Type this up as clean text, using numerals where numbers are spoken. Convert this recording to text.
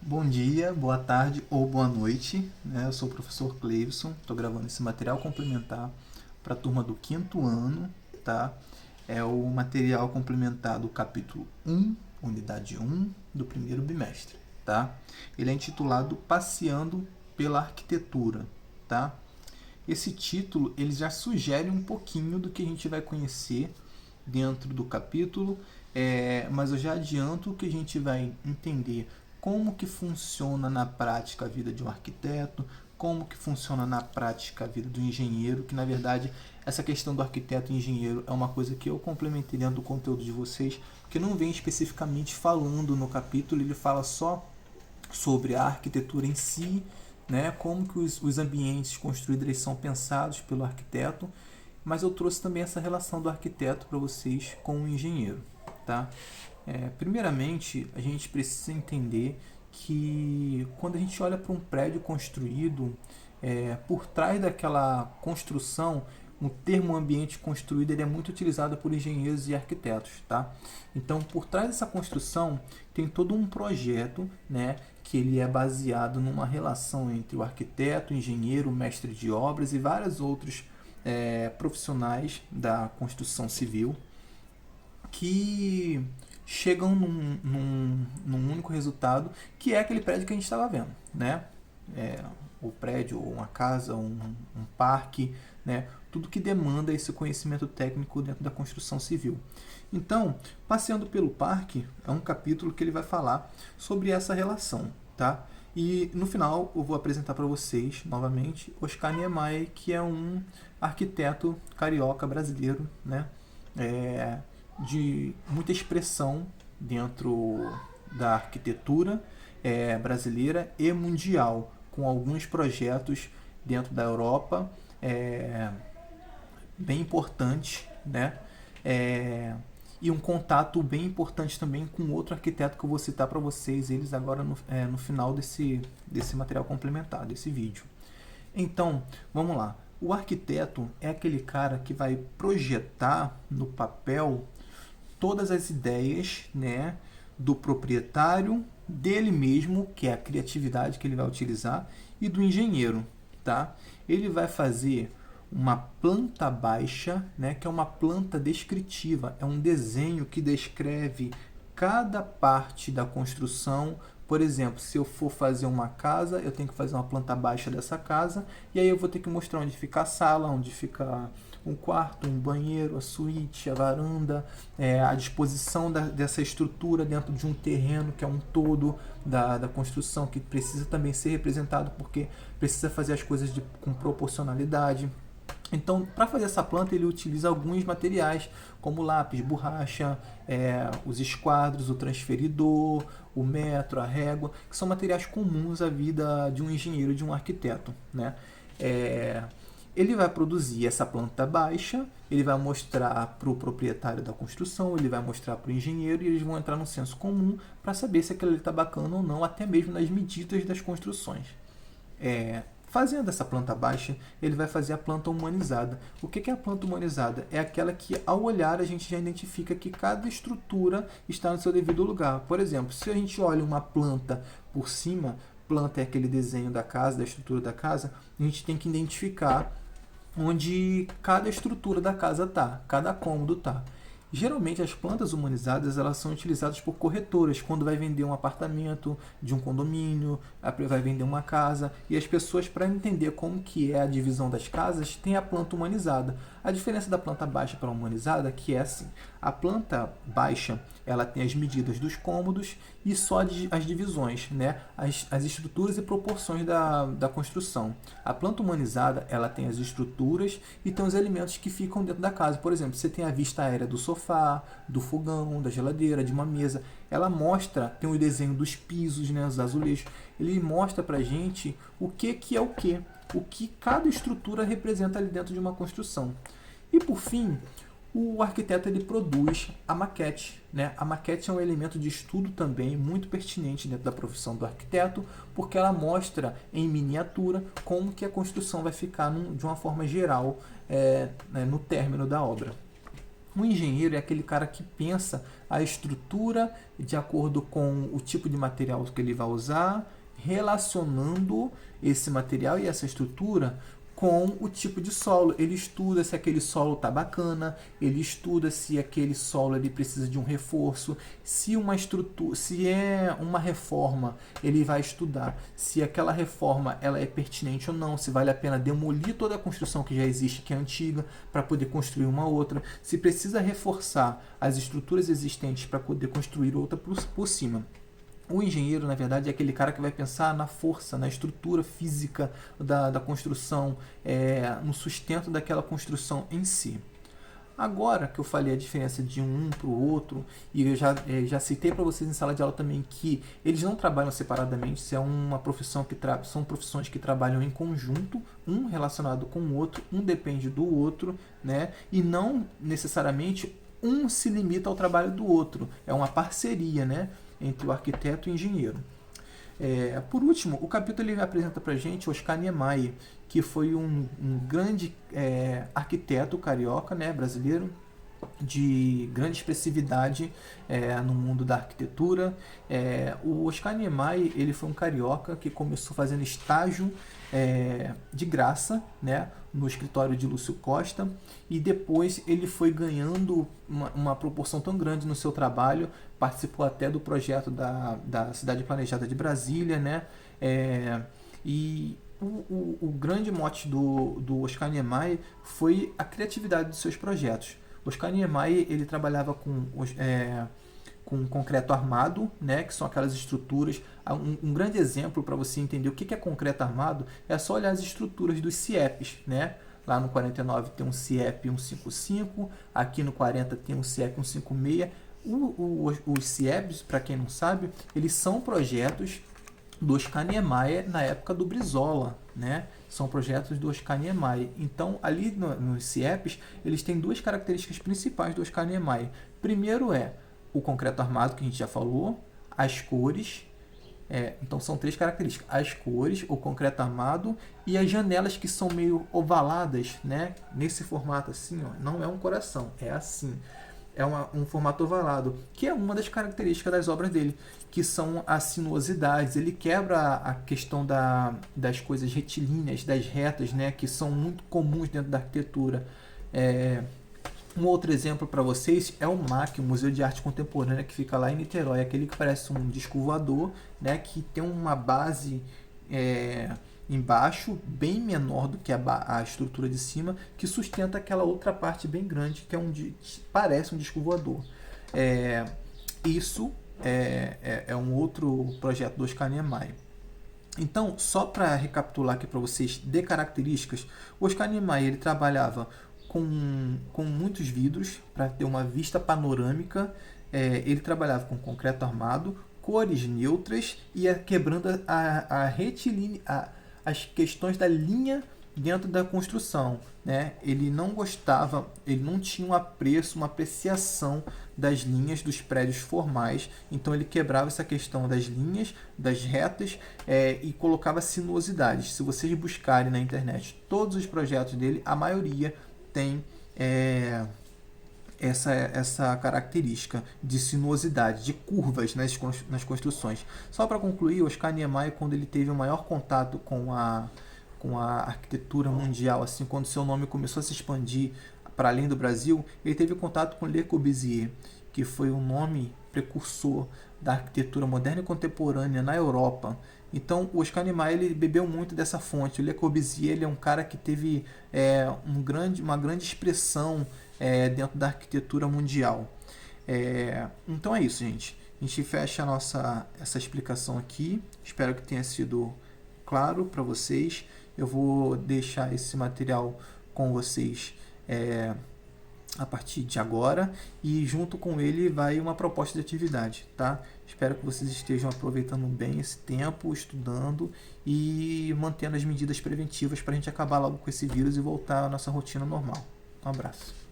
Bom dia, boa tarde ou boa noite, né? Eu sou o professor Cleivson, estou gravando esse material complementar para a turma do quinto ano, tá? É o material complementar do capítulo 1, unidade 1 do primeiro bimestre, tá? Ele é intitulado Passeando pela Arquitetura, tá? Esse título ele já sugere um pouquinho do que a gente vai conhecer dentro do capítulo, mas eu já adianto que a gente vai entender como que funciona na prática a vida de um arquiteto, como que funciona na prática a vida do engenheiro, que na verdade essa questão do arquiteto e engenheiro é uma coisa que eu complementei dentro do conteúdo de vocês, que não vem especificamente falando no capítulo, ele fala só sobre a arquitetura em si, né, como que os ambientes construídos eles são pensados pelo arquiteto, mas eu trouxe também essa relação do arquiteto para vocês com o engenheiro, tá? Primeiramente, a gente precisa entender que quando a gente olha para um prédio construído, por trás daquela construção, o termo ambiente construído ele é muito utilizado por engenheiros e arquitetos, tá? Então, por trás dessa construção tem todo um projeto, né, que ele é baseado numa relação entre o arquiteto, o engenheiro, o mestre de obras e vários outros profissionais da construção civil que chegam num único resultado, que é aquele prédio que a gente estava vendo, né? O prédio, uma casa, um parque, né? Tudo que demanda esse conhecimento técnico dentro da construção civil. Então, passeando pelo parque é um capítulo que ele vai falar sobre essa relação, tá? E no final eu vou apresentar para vocês novamente Oscar Niemeyer, que é um arquiteto carioca brasileiro, né? De muita expressão dentro da arquitetura brasileira e mundial, com alguns projetos dentro da Europa bem importantes, né? E um contato bem importante também com outro arquiteto que eu vou citar para vocês, eles agora no final desse material complementar, desse vídeo. Então, vamos lá. O arquiteto é aquele cara que vai projetar no papel todas as ideias, né, do proprietário, dele mesmo, que é a criatividade que ele vai utilizar, e do engenheiro, tá? Ele vai fazer uma planta baixa, né, que é uma planta descritiva, é um desenho que descreve cada parte da construção. Por exemplo, se eu for fazer uma casa, eu tenho que fazer uma planta baixa dessa casa, e aí eu vou ter que mostrar onde fica a sala, onde fica um quarto, um banheiro, a suíte, a varanda, a disposição dessa estrutura dentro de um terreno que é um todo da construção, que precisa também ser representado, porque precisa fazer as coisas com proporcionalidade. Então, para fazer essa planta, ele utiliza alguns materiais, como lápis, borracha, os esquadros, o transferidor, o metro, a régua, que são materiais comuns à vida de um engenheiro, de um arquiteto, né? Ele vai produzir essa planta baixa, ele vai mostrar para o proprietário da construção, ele vai mostrar para o engenheiro e eles vão entrar no senso comum para saber se aquilo está bacana ou não, até mesmo nas medidas das construções. Fazendo essa planta baixa, ele vai fazer a planta humanizada. O que é a planta humanizada? É aquela que, ao olhar, a gente já identifica que cada estrutura está no seu devido lugar. Por exemplo, se a gente olha uma planta por cima, planta é aquele desenho da casa, da estrutura da casa, a gente tem que identificar onde cada estrutura da casa está, cada cômodo está. Geralmente as plantas humanizadas elas são utilizadas por corretoras quando vai vender um apartamento de um condomínio, vai vender uma casa, e as pessoas, para entender como que é a divisão das casas, tem a planta humanizada. A diferença da planta baixa para a humanizada que é assim: a planta baixa ela tem as medidas dos cômodos e só as divisões, né? as estruturas e proporções da construção. A planta humanizada ela tem as estruturas e tem os elementos que ficam dentro da casa. Por exemplo, você tem a vista aérea do sofá, do fogão, da geladeira, de uma mesa. Ela mostra, tem o desenho dos pisos, né, os azulejos. Ele mostra pra gente o que é o que cada estrutura representa ali dentro de uma construção. E por fim, o arquiteto ele produz a maquete, né? A maquete é um elemento de estudo também muito pertinente dentro da profissão do arquiteto, porque ela mostra em miniatura como que a construção vai ficar de uma forma geral no término da obra. Um engenheiro é aquele cara que pensa a estrutura de acordo com o tipo de material que ele vai usar, relacionando esse material e essa estrutura com o tipo de solo. Ele estuda se aquele solo está bacana, ele estuda se aquele solo ele precisa de um reforço, se uma estrutura, se é uma reforma, ele vai estudar se aquela reforma ela é pertinente ou não, se vale a pena demolir toda a construção que já existe, que é antiga, para poder construir uma outra, se precisa reforçar as estruturas existentes para poder construir outra por cima. O engenheiro, na verdade, é aquele cara que vai pensar na força, na estrutura física da construção, no sustento daquela construção em si. Agora que eu falei a diferença de um para o outro, e eu já citei para vocês em sala de aula também que eles não trabalham separadamente, isso é uma profissão são profissões que trabalham em conjunto, um relacionado com o outro, um depende do outro, né? E não necessariamente um se limita ao trabalho do outro, é uma parceria, né, entre o arquiteto e o engenheiro. Por último, o capítulo ele apresenta para a gente Oscar Niemeyer, que foi um grande arquiteto carioca, né, brasileiro, de grande expressividade no mundo da arquitetura. O Oscar Niemeyer ele foi um carioca que começou fazendo estágio de graça, né, no escritório de Lúcio Costa, e depois ele foi ganhando uma proporção tão grande no seu trabalho, participou até do projeto da Cidade Planejada de Brasília, né, e o grande mote do Oscar Niemeyer foi a criatividade dos seus projetos. Oscar Niemeyer ele trabalhava com concreto armado, né, que são aquelas estruturas. Um grande exemplo para você entender o que é concreto armado é só olhar as estruturas dos CIEPs, né? Lá no 49 tem um CIEP 155, aqui no 40 tem um CIEP 156. Os CIEPs, para quem não sabe, eles são projetos do Oscar Niemeyer na época do Brizola, né? São projetos do Oscar Niemeyer. Então, ali nos CIEPs, eles têm duas características principais do Oscar Niemeyer. Primeiro o concreto armado, que a gente já falou, as cores. Então, são três características. As cores, o concreto armado e as janelas que são meio ovaladas, né? Nesse formato assim, ó, não é um coração, é assim. É um formato ovalado, que é uma das características das obras dele, que são as sinuosidades. Ele quebra a questão das coisas retilíneas, das retas, né, que são muito comuns dentro da arquitetura. Um outro exemplo para vocês é o MAC, o Museu de Arte Contemporânea, que fica lá em Niterói, aquele que parece um disco voador, né, que tem uma base embaixo, bem menor do que a estrutura de cima, que sustenta aquela outra parte bem grande, que parece um disco voador. Isso é um outro projeto do Oscar Niemeyer. Então, só para recapitular aqui para vocês de características, o Oscar Niemeyer ele trabalhava com muitos vidros para ter uma vista panorâmica. Ele trabalhava com concreto armado, cores neutras e quebrando as questões da linha dentro da construção, né? Ele não tinha um apreço, uma apreciação das linhas dos prédios formais, então ele quebrava essa questão das linhas, das retas e colocava sinuosidades. Se vocês buscarem na internet todos os projetos dele, a maioria tem essa característica de sinuosidade, de curvas nas construções. Só para concluir, Oscar Niemeyer, quando ele teve o maior contato com a arquitetura mundial, assim, quando seu nome começou a se expandir para além do Brasil, ele teve contato com Le Corbusier, que foi um nome precursor da arquitetura moderna e contemporânea na Europa. Então, o Oscar Niemeyer ele bebeu muito dessa fonte. O Le Corbusier ele é um cara que teve uma grande expressão dentro da arquitetura mundial. Então é isso, gente. A gente fecha essa explicação aqui. Espero que tenha sido claro para vocês. Eu vou deixar esse material com vocês a partir de agora, e junto com ele vai uma proposta de atividade, tá? Espero que vocês estejam aproveitando bem esse tempo, estudando e mantendo as medidas preventivas para a gente acabar logo com esse vírus e voltar à nossa rotina normal. Um abraço.